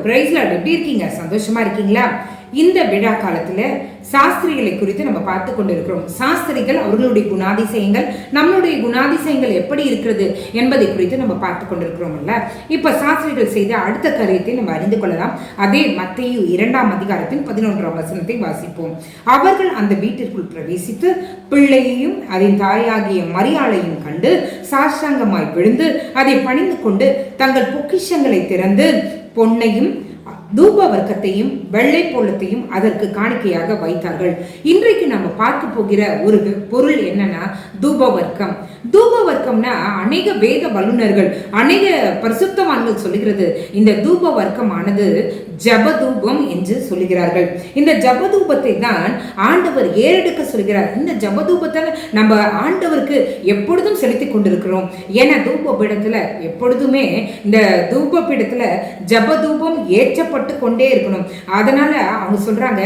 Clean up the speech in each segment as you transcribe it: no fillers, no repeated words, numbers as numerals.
Price Lord. எப்படி இருக்கீங்க? சந்தோஷமா இருக்கீங்களா? இந்த விழா காலத்துல சாஸ்திரிகளை குறித்து நம்ம பார்த்து கொண்டு இருக்கிறோம். சாஸ்திரிகள் அவர்களுடைய குணாதிசயங்கள், நம்மளுடைய குணாதிசயங்கள் எப்படி இருக்கிறது என்பதை குறித்து நம்ம பார்த்து கொண்டிருக்கிறோம்ல. இப்ப சாஸ்திரிகள் செய்த அடுத்த காரியத்தை நம்ம அறிந்து கொள்ளலாம். அதே மத்தேயு 2ஆம் அதிகாரத்தின் 11ஆம் வசனத்தை வாசிப்போம். அவர்கள் அந்த வீட்டிற்குள் பிரவேசித்து பிள்ளையையும் அதன் தாயாகிய மரியாளையும் கண்டு சாஷ்டாங்கமாய் விழுந்து அதை பணிந்து கொண்டு தங்கள் பொக்கிஷங்களை திறந்து பொன்னையும் தூப வர்க்கத்தையும் வெள்ளை போலத்தையும் அதற்கு காணிக்கையாக வைத்தார்கள். இன்றைக்கு நம்ம பார்க்க போகிற ஒரு பொருள் என்னன்னா தூப வர்க்கம். தூப வர்க்கம்னா அநேக வேத வல்லுநர்கள், அநேக பரிசுத்தவான்கள் சொல்லுகிறது இந்த தூப வர்க்கமானது ஜபதூபம் என்று சொல்லுகிறார்கள். இந்த ஜபதூபத்தை தான் ஆண்டவர் ஏறெடுக்க சொல்கிறார். இந்த ஜபதூபத்தை நம்ம ஆண்டவருக்கு எப்பொழுதும் செலுத்தி கொண்டிருக்கிறோம். ஏன்னா தூப பீடத்துல எப்பொழுதுமே இந்த தூப பீடத்துல ஜபதூபம் ஏற்றப்பட்டு கொண்டே இருக்கணும். அதனால அவங்க சொல்றாங்க,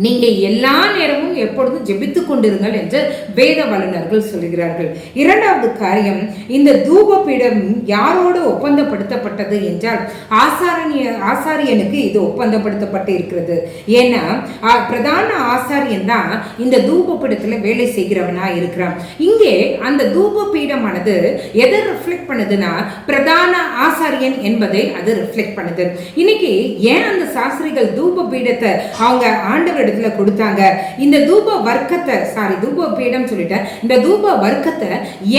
நீங்க எல்லா நேரமும் எப்பொழுதும் ஜெபித்து கொண்டிருங்கள் என்று வேத வல்லுநர்கள் சொல்லுகிறார்கள். இரண்டாவது காரியம், இந்த தூப பீடம் யாரோடு ஒப்பந்தப்படுத்தப்பட்டது என்றால் ஆசாரியனுக்கு இது ஒப்பந்தப்படுத்தப்பட்டு இருக்கிறது. ஏன்னா பிரதான ஆசாரியன் தான் இந்த தூப பீடத்துல வேலை செய்கிறவனா இருக்கிறான். இங்கே அந்த தூப பீடமானது எதை ரிஃப்ளெக்ட் பண்ணுதுன்னா பிரதான ஆசாரியன் என்பதை அது ரிஃப்ளெக்ட் பண்ணுது. இன்னைக்கு ஏன் அந்த சாஸ்திரிகள் தூப பீடத்தை அவங்க ஆண்டவர் இடத்துல கொடுத்தாங்க? இந்த தூப வர்க்கத்தை தூப பீடம் சொல்லிட்டேன், இந்த தூப வர்க்கத்தை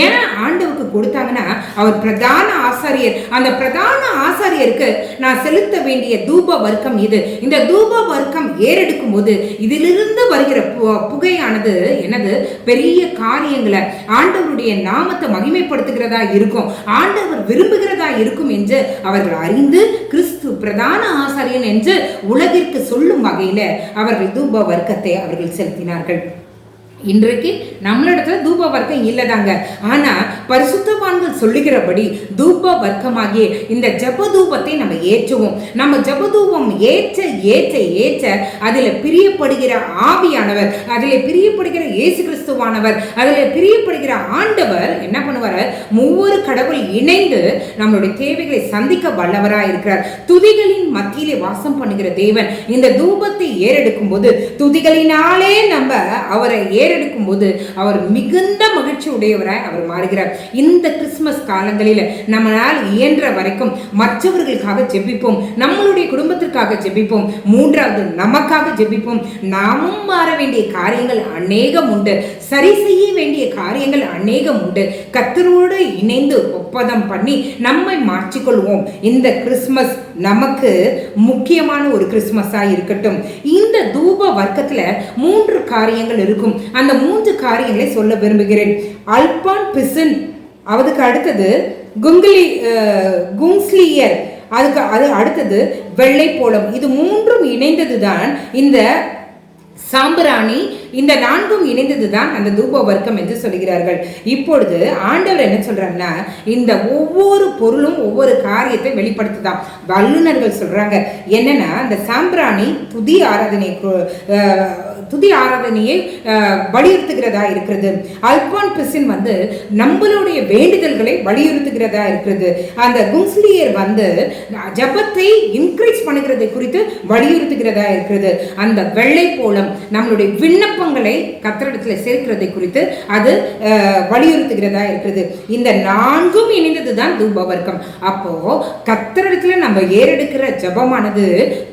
ஏன் ஆண்டவருக்கு கொடுத்தாங்கன்னா அவர் பிரதான ஆசாரியர். அந்த பிரதான ஆசாரியருக்கு நான் செலுத்த வேண்டிய தூப வர்க்கம் இது. இந்த தூப வர்க்கம் ஏறெடுக்கும் போது இதிலிருந்து வருகிற புகையானது என்னது பெரிய காரியங்களை ஆண்டவருடைய நாமத்தை மகிமைப்படுத்துகிறதா இருக்கும், ஆண்டவர் விரும்புகிறதா இருக்கும் என்று அவர்கள் அறிந்து கிறிஸ்து பிரதான ஆசாரியன் என்று உலகிற்கு சொல்லும் வகையில அவர்கள் தூப வர்க்கத்தை அவர்கள் செலுத்தினார்கள். இன்றைக்கு நம்மளிடத்துல தூப வர்க்கம் இல்லதாங்க. ஆனா பரிசுத்தவான்கள் சொல்லுகிறபடி தூப வர்க்கமாகிய இந்த ஜபதூபத்தை நம்ம ஏற்றுவோம். நம்ம ஜபதூபம் ஏற்ற ஏற்ற ஏற்ற அதுல பிரியப்படுகிற ஆவியானவர், அதுல பிரியப்படுகிற இயேசு கிறிஸ்துவானவர், அதுல பிரியப்படுகிற ஆண்டவர் என்ன பண்ணுவார்? ஒவ்வொரு கடவுள் இணைந்து நம்மளுடைய தேவைகளை சந்திக்க வல்லவராய் இருக்கிறார். துதிகளின் மத்தியிலே வாசம் பண்ணுகிற தேவன் இந்த தூபத்தை ஏறெடுக்கும் போது துதிகளினாலே நம்ம அவரை எடுக்கும் போது அவர் மிகுந்த மகிழ்ச்சி உடையவராய் அவர் மாறுகிறார். இந்த கிறிஸ்துமஸ் காலங்களில் நம்மளால் இயன்ற வரைக்கும் மற்றவர்களுக்காக ஜெபிப்போம், நம்மளுடைய குடும்பத்திற்காக ஜெபிப்போம், மூன்றாவது நமக்காக ஜெபிப்போம். நாமும் மாற வேண்டிய காரியங்கள் அநேகம் உண்டு, சரி செய்ய வேண்டிய காரியங்கள் அநேகம் உண்டு. கர்த்தரோடு இணைந்து ஒப்பந்தம் பண்ணி நம்மை மாற்றிக்கொள்வோம். இந்த கிறிஸ்துமஸ் நமக்கு முக்கியமான ஒரு கிறிஸ்துமஸா இருக்கட்டும். இந்த தூப வர்க்கத்துல 3 காரியங்கள் இருக்கும். அந்த 3 காரியங்களை சொல்ல விரும்புகிறேன். அல்பான் பிசின், அதுக்கு அடுத்தது குங்ஸ்லியர், அது அடுத்தது வெள்ளை போலம். இது 3ம் இணைந்ததுதான் இந்த சாம்பிராணி. இந்த 4ம் இணைந்ததுதான் அந்த தூப வர்க்கம் என்று சொல்கிறார்கள். இப்பொழுது ஆண்டவர் என்ன சொல்றாங்கன்னா இந்த ஒவ்வொரு பொருளும் ஒவ்வொரு காரியத்தை வெளிப்படுத்துதான். வல்லுநர்கள் சொல்றாங்க என்னன்னா இந்த சாம்பிராணி துதி ஆராதனையை வலியுறுத்துகிறதா இருக்கிறது. அல்பான் பிசின் நம்மளுடைய வேண்டுதல்களை வலியுறுத்துகிறதா இருக்கிறது. அந்த குங்ஸ்லியர் ஜபத்தை இன்க்ரீஸ் பண்ணுகிறதை குறித்து வலியுறுத்துகிறதா இருக்கிறது. அந்த வெள்ளை போலம் நம்மளுடைய விண்ணப்பங்களை கர்த்தரிடத்தில் சேர்க்கிறதை குறித்து அது வலியுறுத்துகிறதா இருக்கிறது. இந்த 4ம் இணைந்ததுதான் தூப வர்க்கம். அப்போ கர்த்தரிடத்துல நம்ம ஏறெடுக்கிற ஜபமானது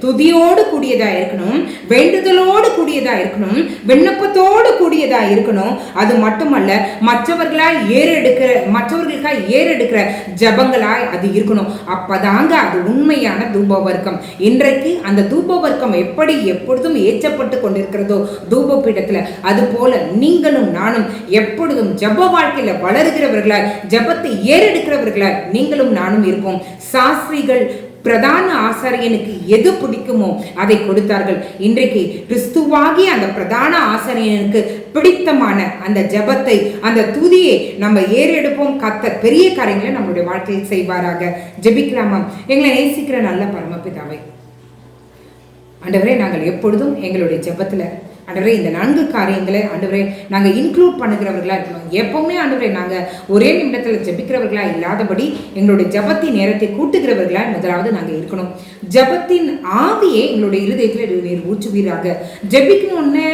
துதியோடு கூடியதா இருக்கணும், வேண்டுதலோடு கூடியதா இருக்கணும், விண்ணப்பத்தோடு கூடியதா இருக்கணும். அது மட்டுமல்ல மற்றவர்களுக்காய் ஏறெடுக்கிற ஜபங்களாய் அது இருக்கணும். அப்பதாங்க அது உண்மையான தூப வர்க்கம். இன்றைக்கு அந்த தூப வர்க்கம் எப்படி எப்பொழுதும் ஏற்றப்பட்டு கொண்டிருக்கிறதோ தூப பீடத்துல, அது போல நீங்களும் நானும் எப்பொழுதும் ஜப வாழ்க்கையில வளருகிறவர்களாய், ஜபத்தை ஏறெடுக்கிறவர்களாய் நீங்களும் நானும் இருப்போம். சாஸ்திரிகள் பிரதான ஆசாரியனுக்கு எது பிடிக்குமோ அதை கொடுத்தார்கள். இன்றைக்கு கிறிஸ்துவாகி அந்த பிரதான ஆசாரியனுக்கு பிடித்தமான அந்த ஜபத்தை, அந்த துதியை நம்ம ஏறெடுப்போம். கர்த்தர் பெரிய காரியங்களை நம்மளுடைய வாழ்க்கையில் செய்வாராக. ஜெபிக்கலாமா? எங்களை நேசிக்கிற நல்ல பரமபிதாவே, ஆண்டவரே, நாங்கள் எப்பொழுதும் எங்களுடைய ஜெபத்துல ஆண்டவரே இந்த 4 காரியங்களை ஆண்டவரே நாங்கள் இன்க்ளூட் பண்ணுகிறவர்களா இருக்கணும். எப்பவுமே ஆண்டவரே நாங்கள் ஒரே நிமிடத்தில் ஜெபிக்கிறவர்களா இல்லாதபடி எங்களுடைய ஜபத்தின் நேரத்தை கூட்டுகிறவர்களா முதலாவது நாங்கள் இருக்கணும். ஜபத்தின் ஆவியே எங்களுடைய இருதயத்தில் நீர் ஊற்றுவீராக. ஜெபிக்கணும்னு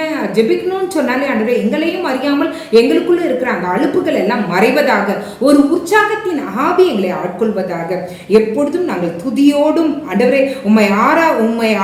சொன்னாலே ஆண்டவரே எங்களையும் அறியாமல் எங்களுக்குள்ள இருக்கிற அந்த அலுப்புகள் எல்லாம் மறைவதாக, ஒரு உற்சாகத்தின் ஆவி எங்களை ஆட்கொள்வதாக. எப்பொழுதும் நாங்கள் துதியோடும் ஆண்டவரே உம்மை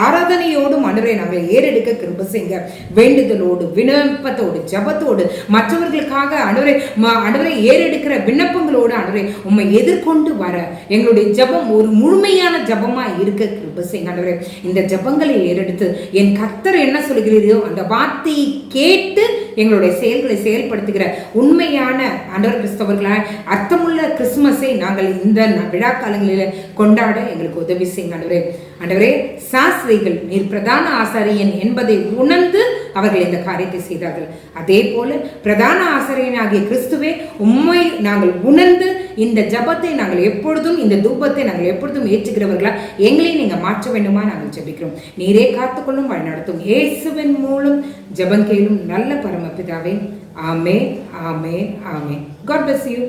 ஆராதனையோடும் ஆண்டவரே நாங்கள் ஏறெடுக்க கிருபை செய்யுங்க. வேண்டுதலோடு விண்ணப்பத்தோடு ஜபத்தோடு மற்றவர்களுக்காக ஆண்டவரை ஏறெடுக்கிற விண்ணப்பங்களோடு ஆண்டவரை உம்மை எதிர்கொண்டு வர எங்களுடைய ஜபம் ஒரு முழுமையான ஜபமா இருக்க கிருபை செய்யுங்க. ஆண்டவரே இந்த ஜபங்களை ஏறெடுத்து என் கர்த்தர் என்ன சொல்கிறீரோ அந்த வார்த்தையை கேட்டு எங்களுடைய செயல்களை செயல்படுத்துகிற உண்மையான ஆண்டவர் கிறிஸ்தவர்களால் அர்த்தமுள்ள கிறிஸ்துமஸை நாங்கள் இந்த விழா காலங்களில் கொண்டாட எங்களுக்கு உதவி செய்யுங்க. ஆண்டவரே சாஸ்திரிகள் நீர் பிரதான ஆசாரியன் என்பதை உணர்ந்து அவர்கள் இந்த காரியத்தை செய்தார்கள். அதே போல பிரதான ஆசாரியனாகிய கிறிஸ்துவே உம்மை நாங்கள் உணர்ந்து இந்த ஜபத்தை நாங்கள் எப்பொழுதும், இந்த தூபத்தை நாங்கள் எப்பொழுதும் ஏற்றுகிறவர்களா எங்களையும் நீங்க மாற்ற வேண்டுமா நாங்கள் ஜெபிக்கிறோம். நீரே காத்துக்கொள்ளும் வழிநடத்தும். இயேசுவின் மூலம் ஜெபம் கேளும் நல்ல பரமபிதாவே. ஆமென், ஆமென், ஆமென். God bless you.